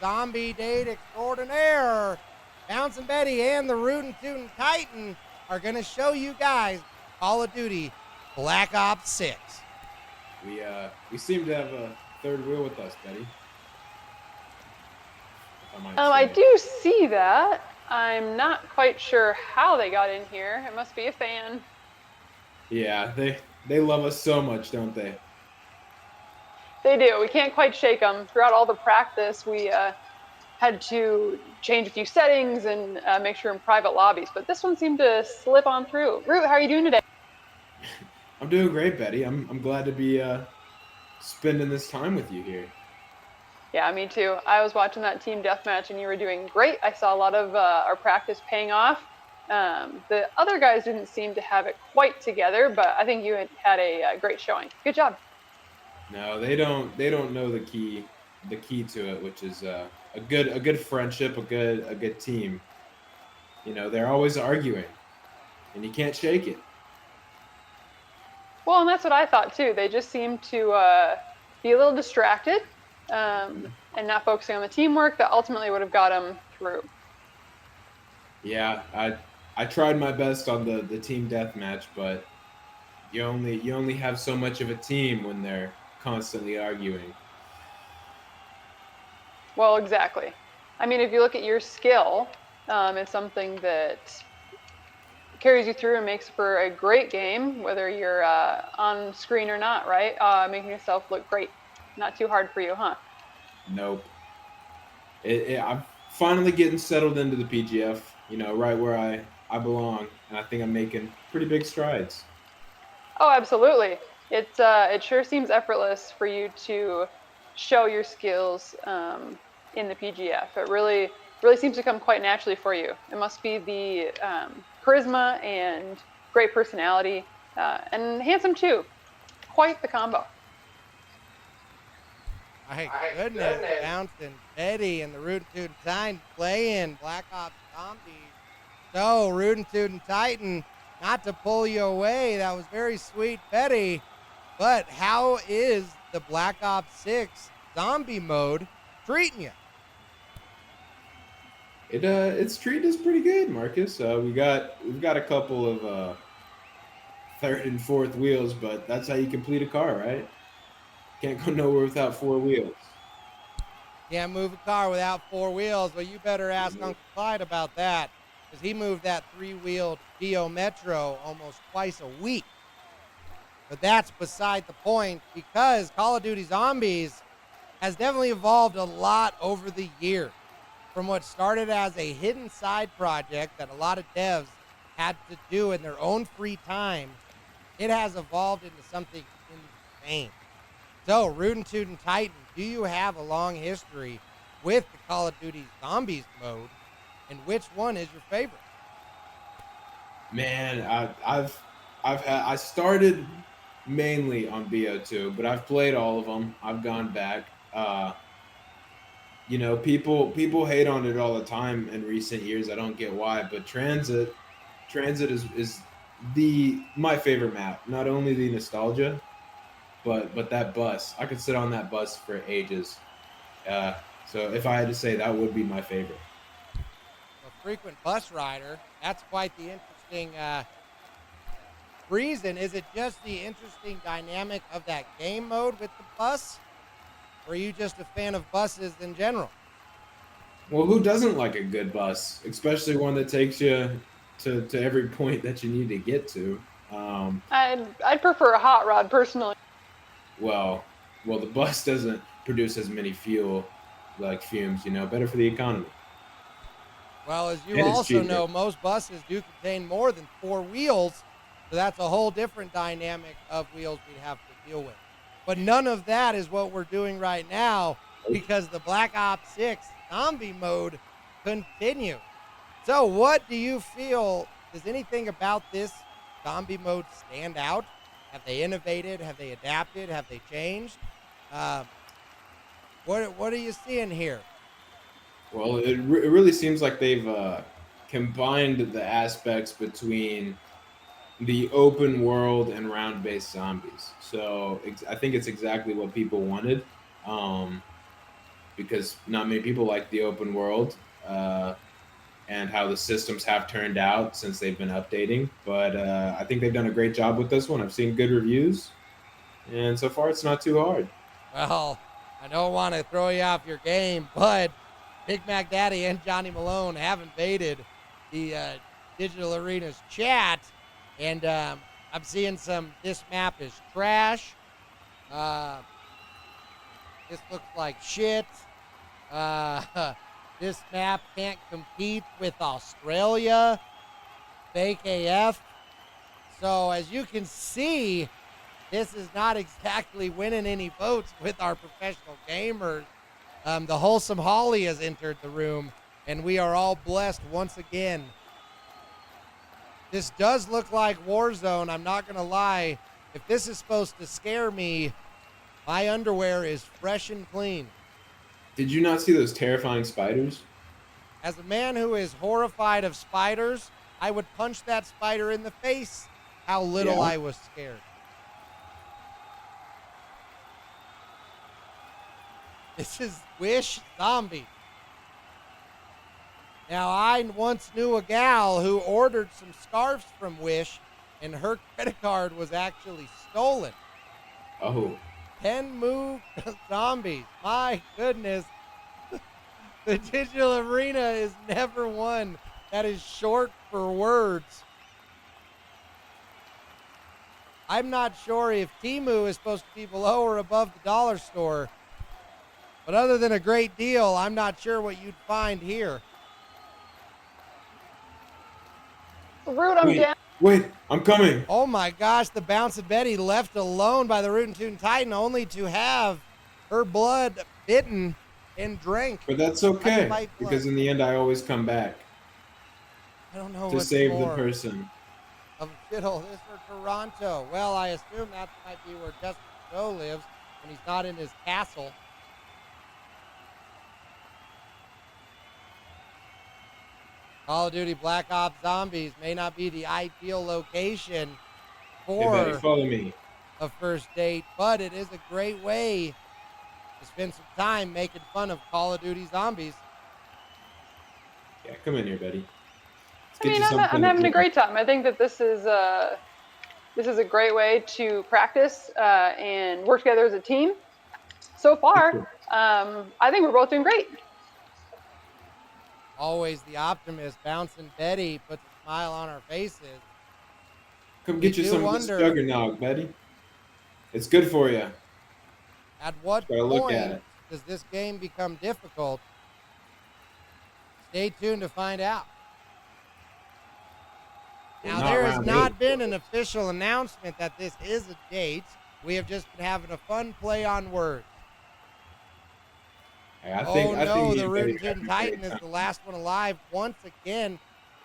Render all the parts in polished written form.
zombie date extraordinaire. Bouncin Betty and the Rootin Tootin Titan are going to show you guys Call of Duty Black Ops 6. We seem to have a third wheel with us, Betty. I do see that. I'm not quite sure how they got in here. It must be a fan. Yeah, they love us so much, don't they? They do. We can't quite shake them. Throughout all the practice, we had to change a few settings and make sure in private lobbies. But this one seemed to slip on through. Root, how are you doing today? I'm doing great, Betty. I'm glad to be spending this time with you here. Yeah, me too. I was watching that team deathmatch and you were doing great. I saw a lot of our practice paying off. The other guys didn't seem to have it quite together, but I think you had a great showing. Good job. No, they don't know the key to it, which is a good friendship, a good team. You know, they're always arguing, and you can't shake it. Well, and that's what I thought too. They just seemed to be a little distracted and not focusing on the teamwork that ultimately would have got them through. Yeah, I tried my best on the team deathmatch, but you only have so much of a team when they're constantly arguing. Well, exactly. I mean, if you look at your skill, it's something that carries you through and makes for a great game, whether you're on screen or not, right? Making yourself look great. Not too hard for you, huh? Nope. I'm finally getting settled into the PGF, you know, right where I belong, and I think I'm making pretty big strides. Oh, absolutely. It sure seems effortless for you to show your skills in the PGF. It really seems to come quite naturally for you. It must be the charisma and great personality and handsome too. Quite the combo. My goodness, Bouncin Betty and the Rootin Tootin Titan playing Black Ops Zombies. So, Rootin Tootin Titan, not to pull you away, that was very sweet, Betty. But how is the Black Ops 6 zombie mode treating you? It's treating us pretty good, Marcus. We've got a couple of third and fourth wheels, but that's how you complete a car, right? Can't go nowhere without four wheels. Can't move a car without four wheels. Well, you better ask Uncle Clyde about that, because he moved that three-wheeled Geo Metro almost twice a week. But that's beside the point, because Call of Duty Zombies has definitely evolved a lot over the years. From what started as a hidden side project that a lot of devs had to do in their own free time, it has evolved into something insane. So, Rootin Tootin Titan, do you have a long history with the Call of Duty Zombies mode, and which one is your favorite? Man, I started mainly on BO2, but I've played all of them. I've gone back. You know, people hate on it all the time in recent years. I don't get why, but Transit is my favorite map. Not only the nostalgia, but that bus. I could sit on that bus for ages. So if I had to say, that would be my favorite. A frequent bus rider, that's quite the interesting reason. Is it just the interesting dynamic of that game mode with the bus? Or are you just a fan of buses in general? Well, who doesn't like a good bus, especially one that takes you to every point that you need to get to? I'd prefer a hot rod personally. Well, the bus doesn't produce as many fumes, you know, better for the economy. Well, as you also know, most buses do contain more than four wheels, so that's a whole different dynamic of wheels we'd have to deal with. But none of that is what we're doing right now, because the Black Ops 6 zombie mode continues. So what do you feel, does anything about this zombie mode stand out? Have they innovated? Have they adapted? Have they changed? What are you seeing here? Well, it really seems like they've combined the aspects between the open world and round-based zombies. So I think it's exactly what people wanted, because not many people like the open world and how the systems have turned out since they've been updating. But I think they've done a great job with this one. I've seen good reviews, and so far it's not too hard. Well, I don't want to throw you off your game, but Big Mac Daddy and Johnny Malone have invaded the Digital Arenas chat, and I'm seeing this map is trash. This looks like shit. This map can't compete with Australia. Fake AF. So as you can see, this is not exactly winning any votes with our professional gamers. The Wholesome Holly has entered the room, and we are all blessed once again. This does look like Warzone, I'm not going to lie. If this is supposed to scare me, my underwear is fresh and clean. Did you not see those terrifying spiders? As a man who is horrified of spiders, I would punch that spider in the face. How little I was scared. This is Wish Zombie. Now, I once knew a gal who ordered some scarves from Wish, and her credit card was actually stolen. Oh. 10 move zombies. My goodness. The Digital Arena is never one. That is short for words. I'm not sure if Temu is supposed to be below or above the dollar store. But other than a great deal, I'm not sure what you'd find here. Root, I'm down. Wait, I'm coming. Oh my gosh, the Bouncin Betty left alone by the Rootin' Tootin' Titan only to have her blood bitten and drank. But that's okay, because in the end I always come back. I don't know to save the person. Of shithole, this for Toronto. Well, I assume that might be where Justin Joe lives when he's not in his castle. Call of Duty Black Ops Zombies may not be the ideal location for follow me. a first date, but it is a great way to spend some time making fun of Call of Duty Zombies. Yeah, come in here, Betty. I'm having a great time. I think that this is a great way to practice and work together as a team. So far, I think we're both doing great. Always the optimist, Bouncin Betty puts a smile on our faces. Come get you some of this juggernaut, Betty. It's good for you. At what point does this game become difficult? Stay tuned to find out. Now, there has not been an official announcement that this is a date. We have just been having a fun play on words. I think the Rootin' Tootin' Titan is the last one alive once again.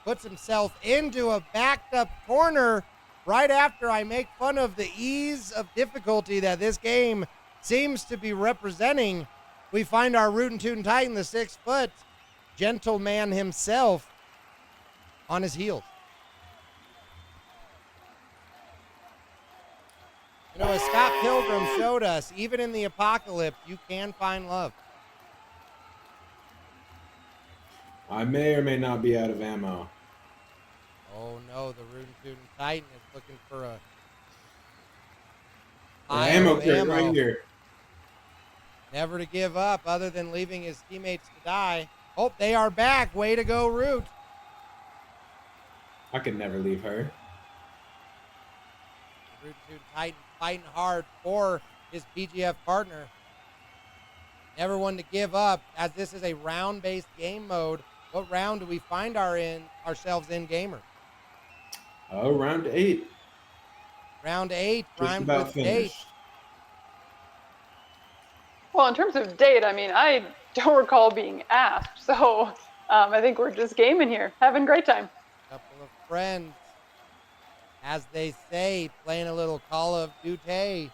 Puts himself into a backed up corner right after I make fun of the ease of difficulty that this game seems to be representing. We find our Rootin' Tootin' Titan, the 6-foot gentleman himself, on his heels. You know, as Scott Pilgrim showed us, even in the apocalypse, you can find love. I may or may not be out of ammo. Oh no, the Rootin' Tootin' Titan is looking for a ammo crate right here. Never to give up other than leaving his teammates to die. Oh, they are back. Way to go, Root. I could never leave her. The Rootin' Tootin' Titan fighting hard for his PGF partner. Never one to give up, as this is a round-based game mode. What round do we find ourselves in, gamer? Oh, round 8. Round 8, primed about with finished. date. Well, in terms of date, I mean, I don't recall being asked, so I think we're just gaming here, having a great time. Couple of friends, as they say, playing a little Call of Duty.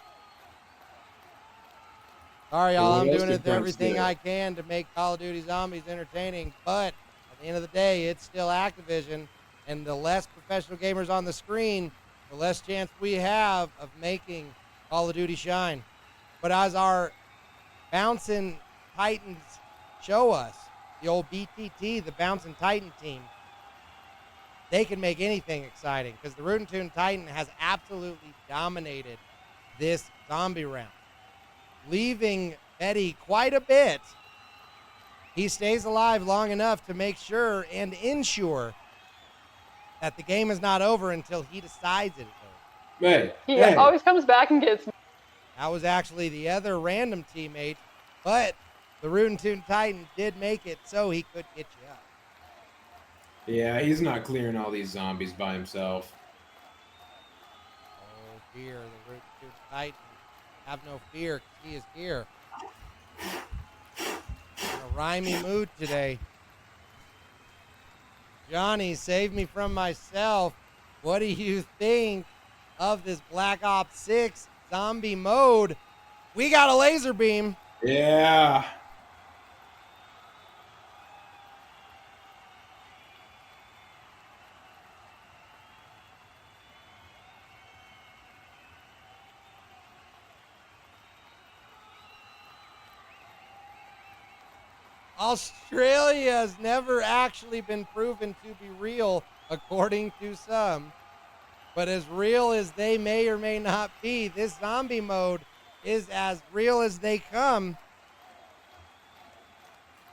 Sorry, y'all, I'm doing everything I can to make Call of Duty Zombies entertaining, but at the end of the day, it's still Activision, and the less professional gamers on the screen, the less chance we have of making Call of Duty shine. But as our Bouncin Titans show us, the old BTT, the Bouncin Titan team, they can make anything exciting because the Rootin' Tootin' Titan has absolutely dominated this zombie round, leaving Betty quite a bit. He stays alive long enough to make sure and ensure that the game is not over until he decides it is over. Hey, He always comes back and gets me. That was actually the other random teammate, but the Rootin' Tootin' Titan did make it so he could get you up. Yeah, he's not clearing all these zombies by himself. Oh dear, the Rootin' Tootin' Titan. Have no fear, 'cause he is here. In a rhymey mood today. Johnny, save me from myself. What do you think of this Black Ops 6 zombie mode? We got a laser beam. Yeah. Australia has never actually been proven to be real, according to some. But as real as they may or may not be, this zombie mode is as real as they come.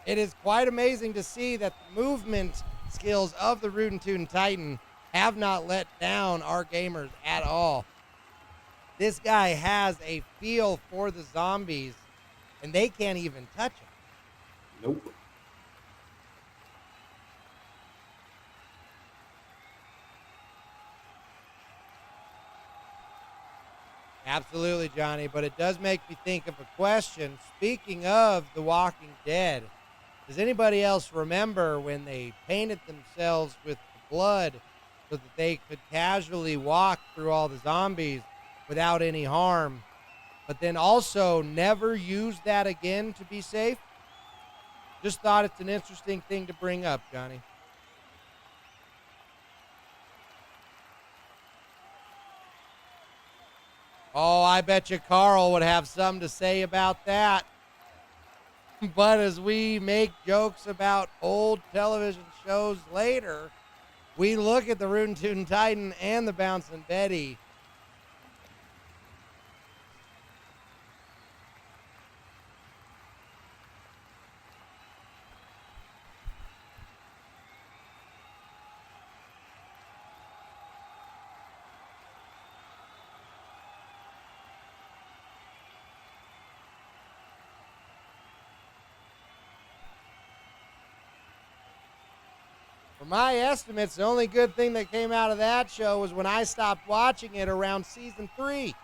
It is quite amazing to see that the movement skills of the Rootin' Tootin' Titan have not let down our gamers at all. This guy has a feel for the zombies, and they can't even touch him. Nope. Absolutely, Johnny, but it does make me think of a question. Speaking of The Walking Dead, does anybody else remember when they painted themselves with the blood so that they could casually walk through all the zombies without any harm, but then also never use that again to be safe? Just thought it's an interesting thing to bring up, Johnny. Oh, I bet you Carl would have something to say about that. But as we make jokes about old television shows later, we look at the Rootin' Tootin' Titan and the Bouncin' Betty. For my estimates, the only good thing that came out of that show was when I stopped watching it around season 3.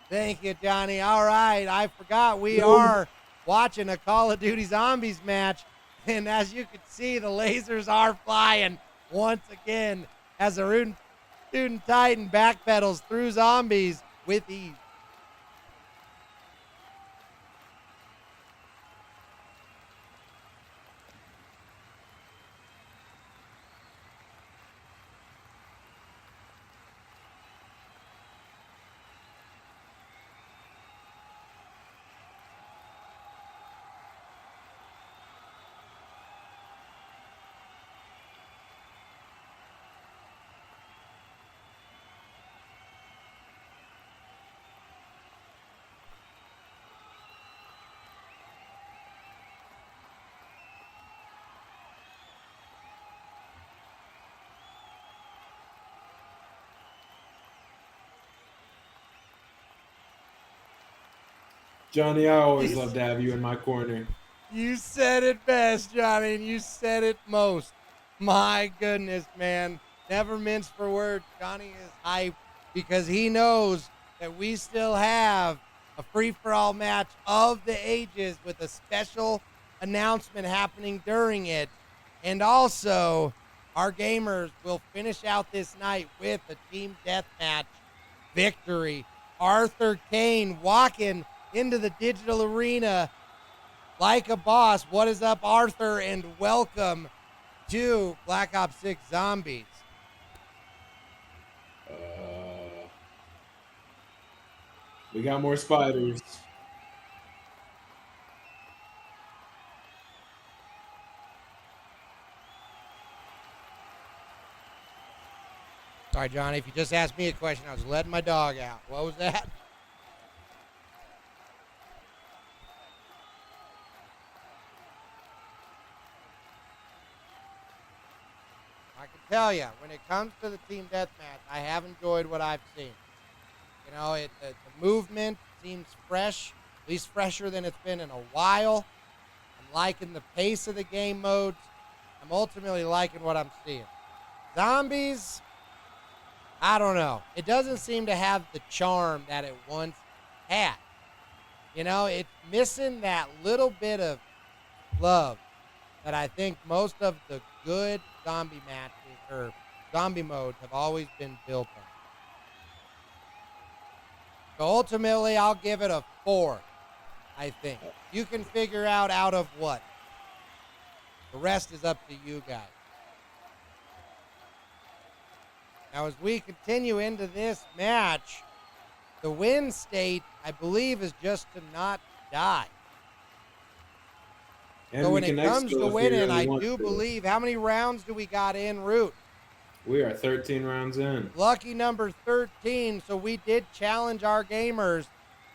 Thank you, Johnny. All right, I forgot we are watching a Call of Duty Zombies match, and as you can see, the lasers are flying once again as the Rootin' Tootin' Titan backpedals through zombies with ease. Johnny, I always love to have you in my corner. You said it best, Johnny, and you said it most. My goodness, man. Never mince for words. Johnny is hyped because he knows that we still have a free-for-all match of the ages with a special announcement happening during it. And also, our gamers will finish out this night with a team deathmatch victory. Arthur Kane walking into the digital arena like a boss. What is up, Arthur, and welcome to Black Ops 6 Zombies. We got more spiders. Sorry, Johnny, if you just asked me a question, I was letting my dog out. What was that? I can tell you, when it comes to the team deathmatch, I have enjoyed what I've seen. You know, the movement seems fresh, at least fresher than it's been in a while. I'm liking the pace of the game modes. I'm ultimately liking what I'm seeing. Zombies, I don't know. It doesn't seem to have the charm that it once had. You know, it's missing that little bit of love that I think most of the good zombie matches or zombie modes have always been built on. So ultimately, I'll give it a 4, I think. You can figure out of what. The rest is up to you guys. Now, as we continue into this match, the win state, I believe, is just to not die. And so we when it can comes expo to if we winning, really I want do to. believe, how many rounds do we got in Root? We are 13 rounds in. Lucky number 13, so we did challenge our gamers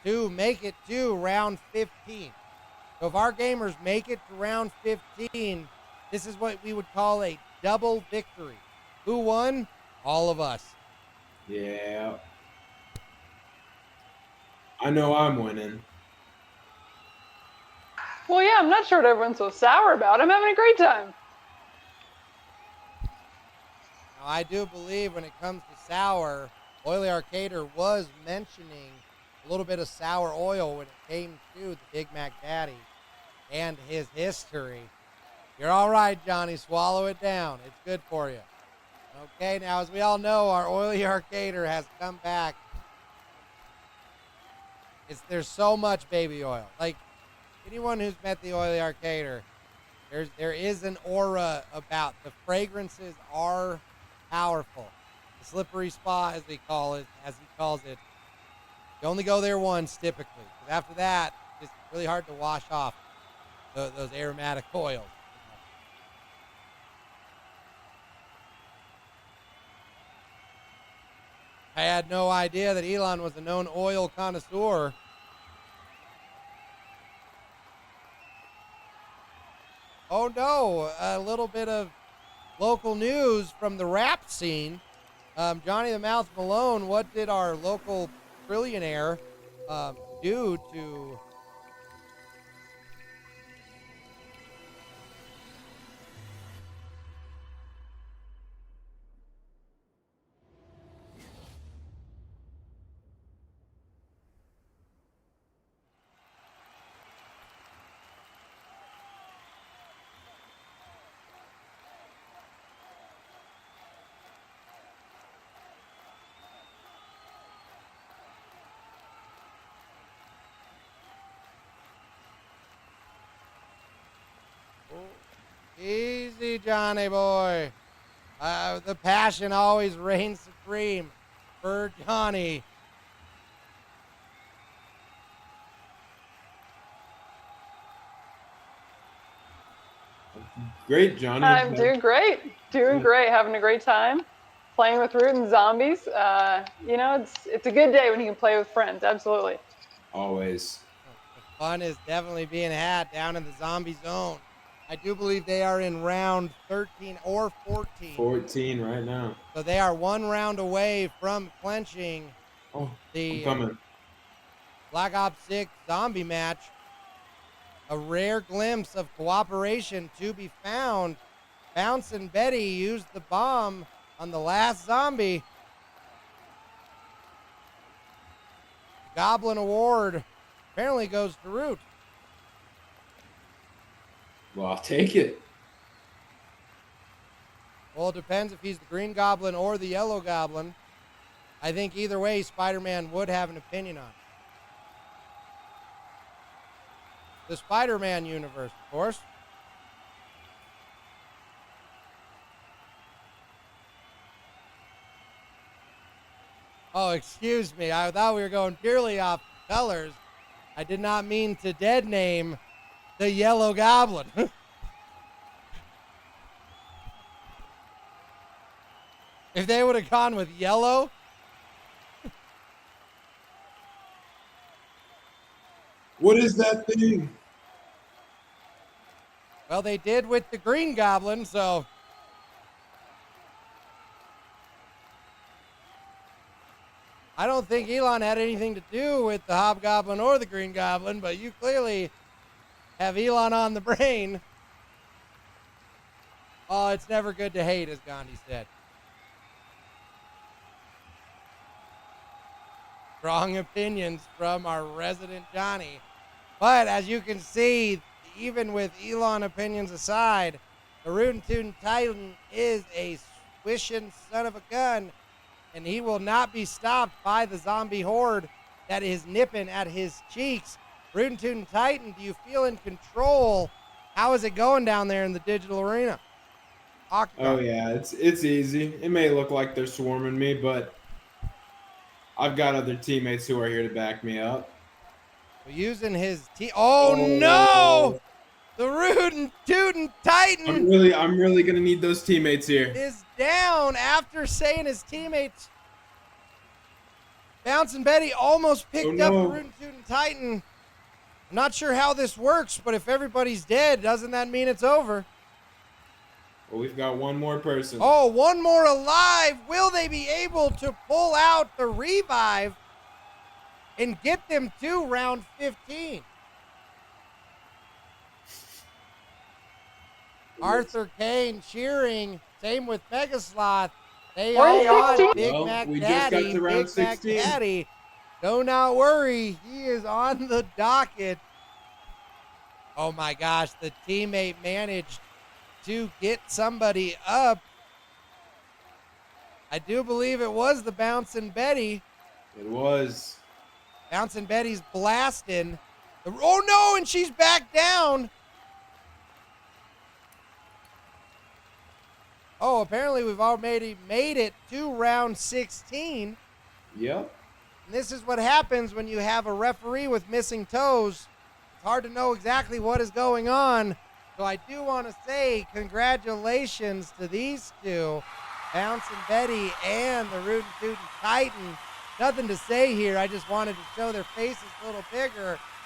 to make it to round 15. So if our gamers make it to round 15, this is what we would call a double victory. Who won? All of us. Yeah. I know I'm winning. Well, yeah, I'm not sure what everyone's so sour about. I'm having a great time. Now, I do believe when it comes to sour, Oily Arcader was mentioning a little bit of sour oil when it came to the Big Mac Daddy and his history. You're all right, Johnny. Swallow it down. It's good for you. Okay, now, as we all know, our Oily Arcader has come back. There's so much baby oil. Like, anyone who's met the Oily Arcader, there is an aura about. The fragrances are powerful. The slippery spa, as he calls it. You only go there once, typically. Because after that, it's really hard to wash off those aromatic oils. I had no idea that Elon was a known oil connoisseur. Oh no, a little bit of local news from the rap scene. Johnny the Mouth Malone, what did our local trillionaire do to... Easy, Johnny boy. The passion always reigns supreme for Johnny. Great, Johnny. I'm doing great. Doing great. Having a great time. Playing with Rootin zombies. You know, it's a good day when you can play with friends. Absolutely. Always. The fun is definitely being had down in the zombie zone. I do believe they are in round 13 or 14. 14 right now. So they are one round away from clenching Oh, I'm the coming. Black Ops 6 zombie match. A rare glimpse of cooperation to be found. Bouncin Betty used the bomb on the last zombie. The Goblin Award apparently goes to Root. Well, I'll take it. Well, it depends if he's the Green Goblin or the Yellow Goblin. I think either way, Spider-Man would have an opinion on it. The Spider-Man universe, of course. Oh, excuse me. I thought we were going purely off colors. I did not mean to dead name the Yellow Goblin. If they would have gone with yellow, What is that thing? well, they did with the Green Goblin, so. I don't think Elon had anything to do with the Hobgoblin or the Green Goblin, but you clearly have Elon on the brain. Oh, it's never good to hate, as Gandhi said. Strong opinions from our resident Johnny. But as you can see, even with Elon opinions aside, the Rootin' Tootin' Titan is a swishing son of a gun, and he will not be stopped by the zombie horde that is nipping at his cheeks. Rootin' Tootin' Titan, do you feel in control? How is it going down there in the digital arena? Octagon. Oh yeah, it's easy. It may look like they're swarming me, but I've got other teammates who are here to back me up. Using his oh no! The Rootin' Tootin' Titan I'm really gonna need those teammates here. is down after saying his teammates. Bouncin Betty almost picked up the Rootin' Tootin' Titan. I'm not sure how this works, but if everybody's dead, doesn't that mean it's over? Well, we've got one more person. Oh, one more alive. Will they be able to pull out the revive and get them to round 15? Arthur Kane cheering. Same with Megasloth. They We're are in 16. on Big Well, Mac we just got Daddy. to round Big Mac 16. Daddy. Do not worry. He is on the docket. Oh my gosh. The teammate managed to get somebody up. I do believe it was the Bouncin Betty. It was. Bouncin Betty's blasting. Oh no, and she's back down. Oh, apparently we've already made it to round 16. Yep. And this is what happens when you have a referee with missing toes. It's hard to know exactly what is going on. So I do want to say congratulations to these two, Bouncin Betty and the Rootin' Tootin' Titan. Nothing to say here. I just wanted to show their faces a little bigger.